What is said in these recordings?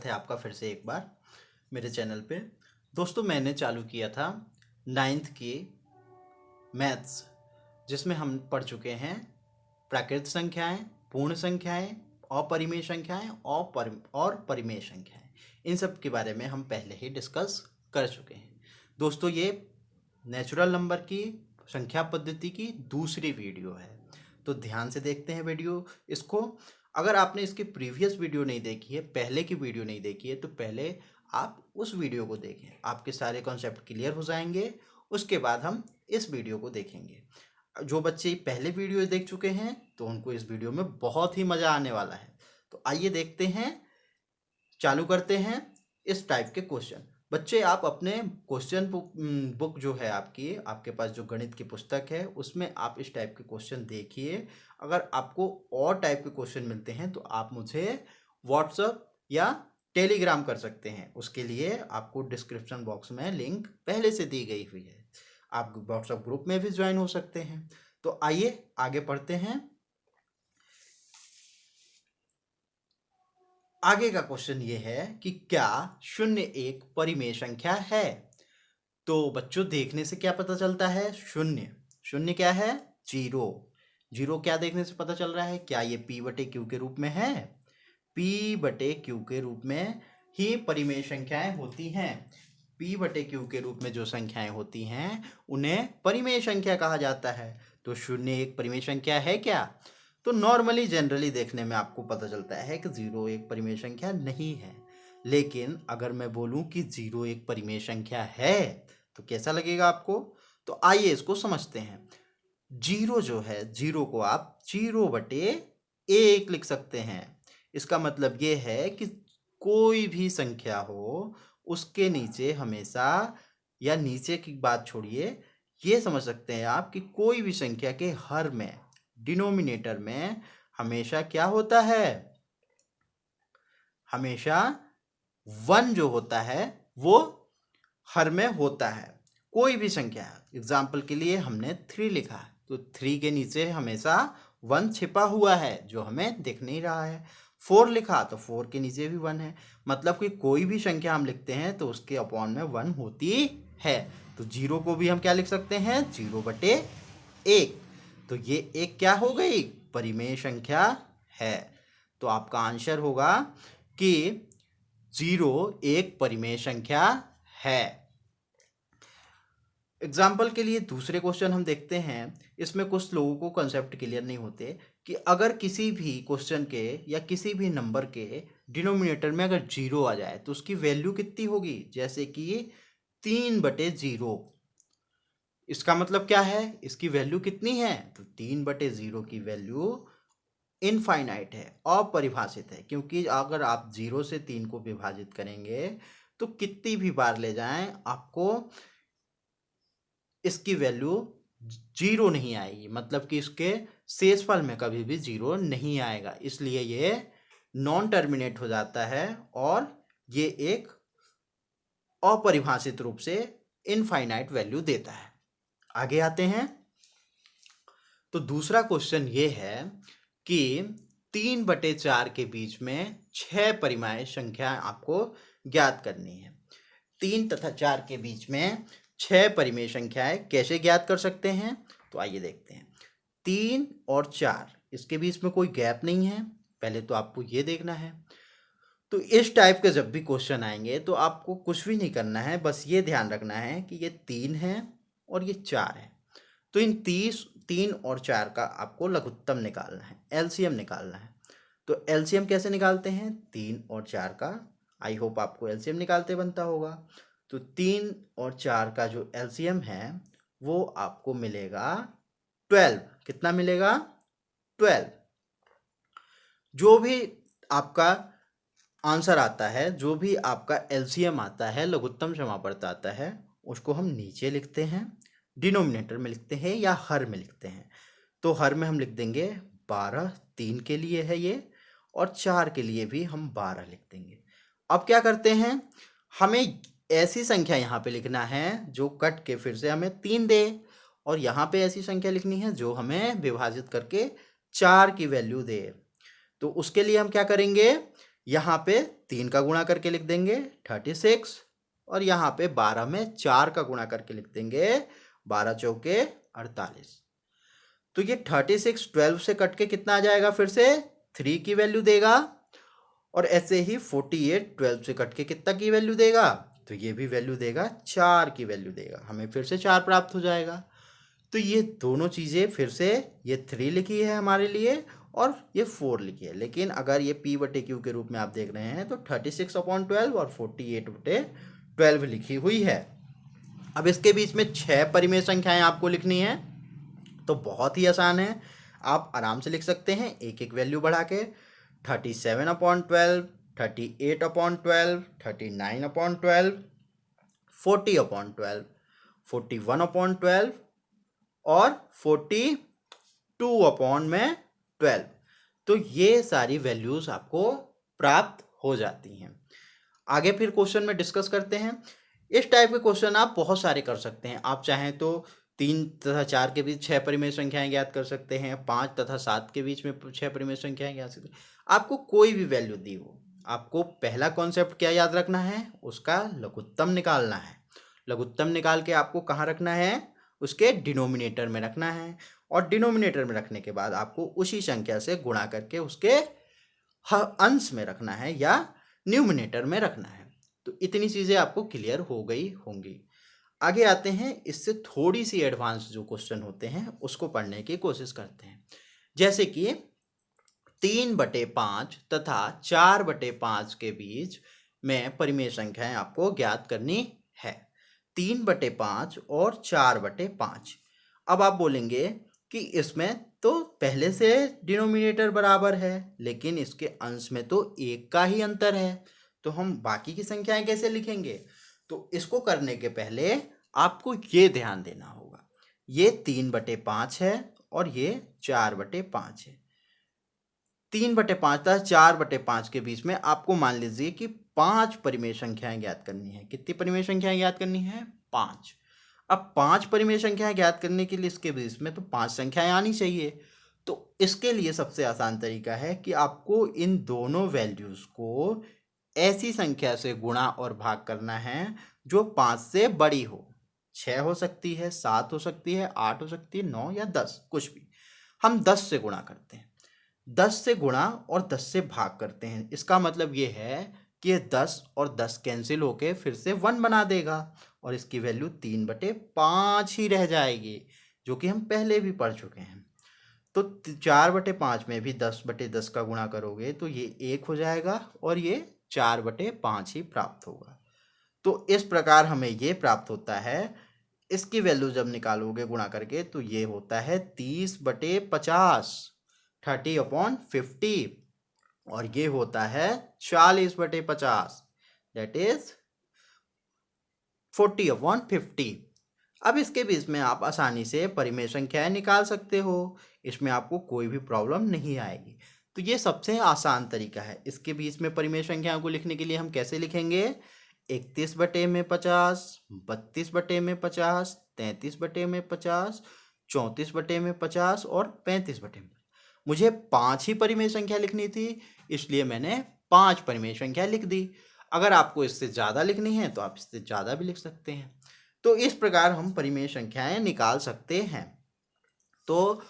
है आपका फिर से एक बार मेरे चैनल पे। दोस्तों मैंने चालू किया था 9th की मैथ्स, जिसमें हम पढ़ चुके हैं प्राकृत संख्याएं, पूर्ण संख्याएं, अपरिमेय संख्याएं और परिमेय संख्याएं। इन सब के बारे में हम पहले ही डिस्कस कर चुके हैं। दोस्तों ये नेचुरल नंबर की संख्या पद्धति की दूसरी वीडियो है, तो ध्यान से देखते हैं वीडियो इसको। अगर आपने इसकी प्रीवियस वीडियो नहीं देखी है, पहले की वीडियो नहीं देखी है, तो पहले आप उस वीडियो को देखें, आपके सारे कॉन्सेप्ट क्लियर हो जाएंगे। उसके बाद हम इस वीडियो को देखेंगे। जो बच्चे पहले वीडियो देख चुके हैं तो उनको इस वीडियो में बहुत ही मज़ा आने वाला है। तो आइए देखते हैं, चालू करते हैं इस टाइप के क्वेश्चन। बच्चे आप अपने क्वेश्चन बुक जो है आपके पास जो गणित की पुस्तक है उसमें आप इस टाइप के क्वेश्चन देखिए। अगर आपको और टाइप के क्वेश्चन मिलते हैं तो आप मुझे व्हाट्सएप या टेलीग्राम कर सकते हैं। उसके लिए आपको डिस्क्रिप्शन बॉक्स में लिंक पहले से दी गई हुई है, आप व्हाट्सएप ग्रुप में भी ज्वाइन हो सकते हैं। तो आइए आगे पढ़ते हैं। आगे का क्वेश्चन ये है कि क्या 0 एक परिमेय संख्या है। तो बच्चों देखने से क्या पता चलता है, शून्य क्या है, जीरो क्या देखने से पता चल रहा है, क्या ये p/q के रूप में है। p/q के रूप में ही परिमेय संख्याएं होती हैं। p/q के रूप में जो संख्याएं होती हैं उन्हें परिमेय संख्या कहा जाता है। तो 0 एक परिमेय संख्या है क्या। तो नॉर्मली जनरली देखने में आपको पता चलता है कि 0 एक परिमेय संख्या नहीं है। लेकिन अगर मैं बोलूं कि 0 एक परिमेय संख्या है तो कैसा लगेगा आपको। तो आइए इसको समझते हैं। जीरो जो है, जीरो को आप 0/1 लिख सकते हैं। इसका मतलब ये है कि कोई भी संख्या हो उसके नीचे हमेशा, या नीचे की बात छोड़िए, ये समझ सकते हैं आप कि कोई भी संख्या के हर में, डिनोमिनेटर में हमेशा क्या होता है, हमेशा 1 जो होता है वो हर में होता है। कोई भी संख्या, एग्जाम्पल के लिए हमने 3 लिखा तो 3 के नीचे हमेशा 1 छिपा हुआ है जो हमें दिख नहीं रहा है। 4 लिखा तो 4 के नीचे भी 1 है। मतलब कि कोई भी संख्या हम लिखते हैं तो उसके अपॉन में 1 होती है। तो 0 को भी हम क्या लिख सकते हैं, 0/1। तो ये एक क्या हो गई, परिमेय संख्या है। तो आपका आंसर होगा कि 0 एक परिमेय संख्या है। एग्जाम्पल के लिए दूसरे क्वेश्चन हम देखते हैं। इसमें कुछ लोगों को कंसेप्ट क्लियर नहीं होते कि अगर किसी भी क्वेश्चन के या किसी भी नंबर के डिनोमिनेटर में अगर 0 आ जाए तो उसकी वैल्यू कितनी होगी। जैसे कि 3/0, इसका मतलब क्या है, इसकी वैल्यू कितनी है। तो 3/0 की वैल्यू इनफाइनाइट है, अपरिभाषित है। क्योंकि अगर आप 0 से 3 को विभाजित करेंगे तो कितनी भी बार ले जाएं आपको इसकी वैल्यू 0 नहीं आएगी। मतलब कि इसके शेषफल में कभी भी 0 नहीं आएगा। इसलिए ये नॉन टर्मिनेट हो जाता है और ये एक अपरिभाषित रूप से इनफाइनाइट वैल्यू देता है। आगे आते हैं। तो दूसरा क्वेश्चन ये है कि 3/4 के बीच में 6 परिमेय संख्या आपको ज्ञात करनी है। 3 तथा 4 के बीच में 6 परिमेय संख्याएं कैसे ज्ञात कर सकते हैं। तो आइए देखते हैं। 3 और 4 इसके बीच में कोई गैप नहीं है, पहले तो आपको ये देखना है। तो इस टाइप के जब भी क्वेश्चन आएंगे तो आपको कुछ भी नहीं करना है, बस ये ध्यान रखना है कि ये 3 है और ये 4 है। तो इन 3 और 4 का आपको लघुत्तम निकालना है, एलसीएम निकालना है। तो एलसीएम कैसे निकालते हैं, 3 और 4 का, आई होप आपको एलसीएम निकालते बनता होगा। तो 3 और 4 का जो एलसीएम है वो आपको मिलेगा 12। कितना मिलेगा, 12। जो भी आपका आंसर आता है, जो भी आपका एलसीएम आता है, लघुत्तम समापवर्त आता है, उसको हम नीचे लिखते हैं, डिनोमिनेटर में लिखते हैं या हर में लिखते हैं। तो हर में हम लिख देंगे 12, 3 के लिए है ये, और 4 के लिए भी हम 12 लिख देंगे। अब क्या करते हैं, हमें ऐसी संख्या यहाँ पे लिखना है जो कट के फिर से हमें 3 दे, और यहाँ पे ऐसी संख्या लिखनी है जो हमें विभाजित करके 4 की वैल्यू दे। तो उसके लिए हम क्या करेंगे, यहाँ पे 3 का गुणा करके लिख देंगे 36, और यहाँ पे 12 में 4 का गुणा करके लिख देंगे 12 चौके 48। तो ये 36 12 से कट के कितना आ जाएगा, फिर से 3 की वैल्यू देगा, और ऐसे ही 48 12 से कट के कितना की वैल्यू देगा, तो ये भी वैल्यू देगा 4 की वैल्यू देगा, हमें फिर से 4 प्राप्त हो जाएगा। तो ये दोनों चीज़ें फिर से, ये 3 लिखी है हमारे लिए और ये 4 लिखी है, लेकिन अगर ये P/Q के रूप में आप देख रहे हैं तो 36/12 और 48/12 लिखी हुई है। अब इसके बीच में 6 परिमेय संख्याएं आपको लिखनी है, तो बहुत ही आसान है, आप आराम से लिख सकते हैं एक एक वैल्यू बढ़ा के। 37/12, 38/12, 39/12, 40/12, 41/12 और 42/12। तो ये सारी वैल्यूज आपको प्राप्त हो जाती हैं। आगे फिर क्वेश्चन में डिस्कस करते हैं। इस टाइप के क्वेश्चन आप बहुत सारे कर सकते हैं। आप चाहें तो 3 तथा 4 के बीच 6 परिमेय संख्याएं ज्ञात कर सकते हैं, 5 तथा 7 के बीच में 6 परिमेय संख्याएं ज्ञात कर सकते हैं। आपको कोई भी वैल्यू दी हो, आपको पहला कॉन्सेप्ट क्या याद रखना है, उसका लघुत्तम निकालना है। लघुत्तम निकाल के आपको कहाँ रखना है, उसके डिनोमिनेटर में रखना है, और डिनोमिनेटर में रखने के बाद आपको उसी संख्या से गुणा करके उसके अंश में रखना है या न्यूमिनेटर में रखना है। तो इतनी चीज़ें आपको क्लियर हो गई होंगी। आगे आते हैं, इससे थोड़ी सी एडवांस जो क्वेश्चन होते हैं उसको पढ़ने की कोशिश करते हैं। जैसे कि 3/5 तथा 4/5 के बीच में परिमेय संख्याएं आपको ज्ञात करनी है। 3/5 और 4/5। अब आप बोलेंगे कि इसमें तो पहले से डिनोमिनेटर बराबर है, लेकिन इसके अंश में तो 1 का ही अंतर है, तो हम बाकी की संख्याएं कैसे लिखेंगे। तो इसको करने के पहले आपको ये ध्यान देना होगा, ये 3/5 है और ये 4/5 है। 3/5 तथा 4/5 के बीच में आपको मान लीजिए कि 5 परिमेय संख्याएं ज्ञात करनी है। कितनी परिमेय संख्याएं ज्ञात करनी है, 5। अब 5 परिमेय संख्याएं ज्ञात करने के लिए इसके बीच में तो 5 संख्याएं आनी चाहिए। तो इसके लिए सबसे आसान तरीका है कि आपको इन दोनों वैल्यूज को ऐसी संख्या से गुणा और भाग करना है जो 5 से बड़ी हो। 6 हो सकती है, 7 हो सकती है, 8 हो सकती है, 9 या 10, कुछ भी। हम 10 से गुणा करते हैं, 10 से गुणा और 10 से भाग करते हैं। इसका मतलब ये है कि ये 10 और 10 कैंसिल होके फिर से 1 बना देगा, और इसकी वैल्यू 3/5 ही रह जाएगी, जो कि हम पहले भी पढ़ चुके हैं। तो 4/5 में भी 10/10 का गुणा करोगे तो ये 1 हो जाएगा, और ये 4/5 ही प्राप्त होगा। तो इस प्रकार हमें ये प्राप्त होता है। इसकी वैल्यू जब निकालोगे गुणा करके तो ये होता है 30/50, 30/50, और ये होता है 40/50, दैट इज 40/50। अब इसके बीच में आप आसानी से परिमेय संख्याएं निकाल सकते हो, इसमें आपको कोई भी प्रॉब्लम नहीं आएगी। तो ये सबसे आसान तरीका है। इसके बीच में परिमेय संख्याओं को लिखने के लिए हम कैसे लिखेंगे, 31/50, 32/50, 33/50, 34/50 और 35/50। मुझे 5 ही परिमेय संख्या लिखनी थी, इसलिए मैंने 5 परिमेय संख्या लिख दी। अगर आपको इससे ज़्यादा लिखनी है तो आप इससे ज़्यादा भी लिख सकते हैं। तो इस प्रकार हम परिमेय संख्याएं निकाल सकते हैं। तो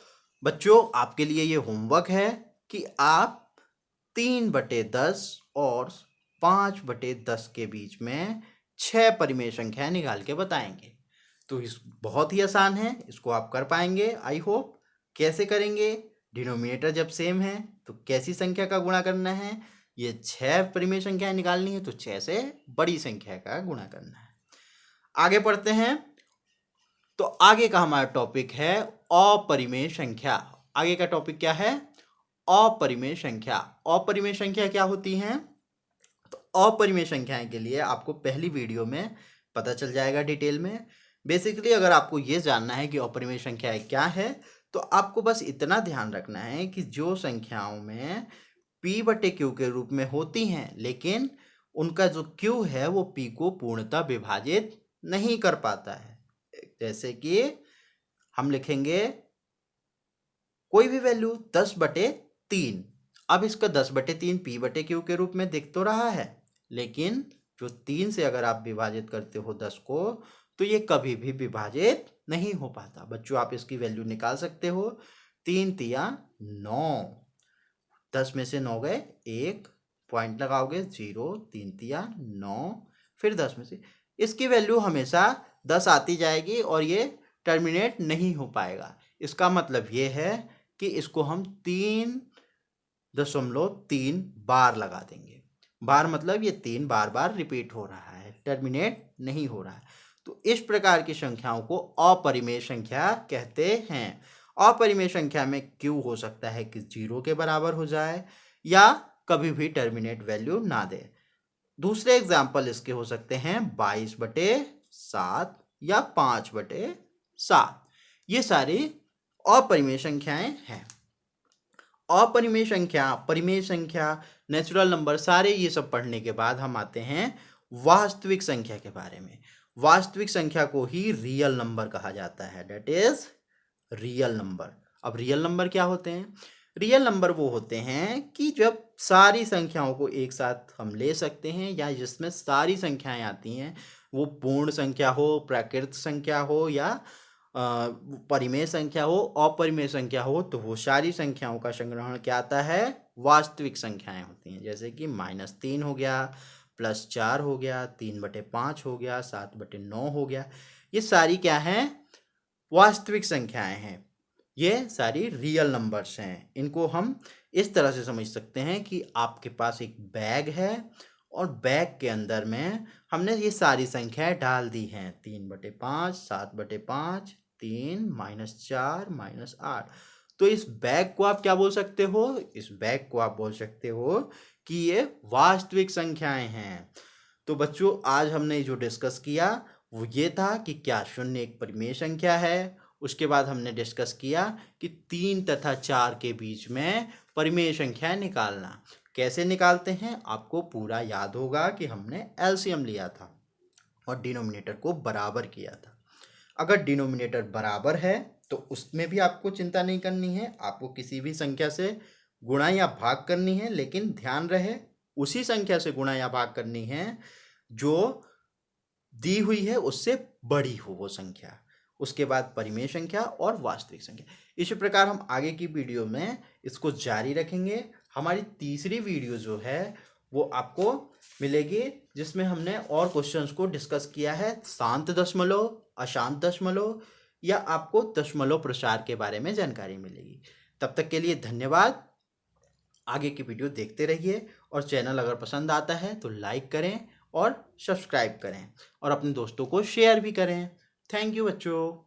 बच्चों, आपके लिए ये होमवर्क है कि आप 3/10 और 5/10 के बीच में 6 परिमेय संख्याएं निकाल के बताएंगे। तो इस बहुत ही आसान है, इसको आप कर पाएंगे, आई होप। कैसे करेंगे, डिनोमिनेटर जब सेम है तो कैसी संख्या का गुणा करना है, ये 6 परिमेय संख्याएं निकालनी है तो 6 से बड़ी संख्या का गुणा करना है। आगे पढ़ते हैं। तो आगे का हमारा टॉपिक है अपरिमेय संख्या। आगे का टॉपिक क्या है, अपरिमेय संख्या। अपरिमेय संख्या क्या होती हैं, तो अपरिमेय संख्याएं के लिए आपको पहली वीडियो में पता चल जाएगा डिटेल में। बेसिकली अगर आपको ये जानना है कि अपरिमेय संख्याएं क्या है, तो आपको बस इतना ध्यान रखना है कि जो संख्याओं में P/Q के रूप में होती हैं, लेकिन उनका जो Q है वो P को पूर्णतः विभाजित नहीं कर पाता है। जैसे कि हम लिखेंगे कोई भी वैल्यू 10/3। अब इसका 10/3 p/q के रूप में दिख तो रहा है, लेकिन जो 3 से अगर आप विभाजित करते हो 10 को, तो ये कभी भी विभाजित नहीं हो पाता। बच्चों आप इसकी वैल्यू निकाल सकते हो। 3 तिया 9, 10 में से 9 गए, 1 पॉइंट लगाओगे 0, 3 तिया 9, फिर 10 में से, इसकी वैल्यू हमेशा 10 आती जाएगी और ये टर्मिनेट नहीं हो पाएगा। इसका मतलब ये है कि इसको हम 3.3 बार लगा देंगे। बार मतलब ये 3 बार बार रिपीट हो रहा है, टर्मिनेट नहीं हो रहा है। तो इस प्रकार की संख्याओं को अपरिमेय संख्या कहते हैं। अपरिमेय संख्या में q हो सकता है कि 0 के बराबर हो जाए या कभी भी टर्मिनेट वैल्यू ना दे। दूसरे एग्जाम्पल इसके हो सकते हैं 22/7 या 5/7। ये सारी अपरिमेय संख्याएं हैं। अपरिमेय संख्या, परिमेय संख्या, नेचुरल नंबर, सारे ये सब पढ़ने के बाद हम आते हैं वास्तविक संख्या के बारे में। वास्तविक संख्या को ही रियल नंबर कहा जाता है, दैट इज रियल नंबर। अब रियल नंबर क्या होते हैं? रियल नंबर वो होते हैं कि जब सारी संख्याओं को एक साथ हम ले सकते हैं या जिसमें सारी संख्याएं आती हैं, वो पूर्ण संख्या हो, प्राकृत संख्या हो या परिमेय संख्या हो, अपरिमेय संख्या हो, तो वो सारी संख्याओं का संग्रहण क्या आता है? वास्तविक संख्याएं होती हैं। जैसे कि -3 हो गया, +4 हो गया, 3/5 हो गया, 7/9 हो गया। ये सारी क्या हैं? वास्तविक संख्याएं हैं। ये सारी रियल नंबर्स हैं। इनको हम इस तरह से समझ सकते हैं कि आपके पास एक बैग है और बैग के अंदर में हमने ये सारी संख्याएं डाल दी हैं। 3/5, 7/5, 3, -4, -8। तो इस बैग को आप क्या बोल सकते हो? इस बैग को आप बोल सकते हो कि ये वास्तविक संख्याएं हैं। तो बच्चों आज हमने जो डिस्कस किया वो ये था कि क्या 0 एक परिमेय संख्या है। उसके बाद हमने डिस्कस किया कि 3 तथा 4 के बीच में परिमेय संख्या निकालना। कैसे निकालते हैं आपको पूरा याद होगा कि हमने एलसीएम लिया था और डिनोमिनेटर को बराबर किया था। अगर डिनोमिनेटर बराबर है तो उसमें भी आपको चिंता नहीं करनी है, आपको किसी भी संख्या से गुणा या भाग करनी है, लेकिन ध्यान रहे उसी संख्या से गुणा या भाग करनी है जो दी हुई है उससे बड़ी हो वो संख्या। उसके बाद परिमेय संख्या और वास्तविक संख्या। इसी प्रकार हम आगे की वीडियो में इसको जारी रखेंगे। हमारी तीसरी वीडियो जो है वो आपको मिलेगी जिसमें हमने और क्वेश्चंस को डिस्कस किया है, शांत दशमलव, अशांत दशमलव या आपको दशमलव प्रसार के बारे में जानकारी मिलेगी। तब तक के लिए धन्यवाद। आगे की वीडियो देखते रहिए और चैनल अगर पसंद आता है तो लाइक करें और सब्सक्राइब करें और अपने दोस्तों को शेयर भी करें। थैंक यू बच्चों।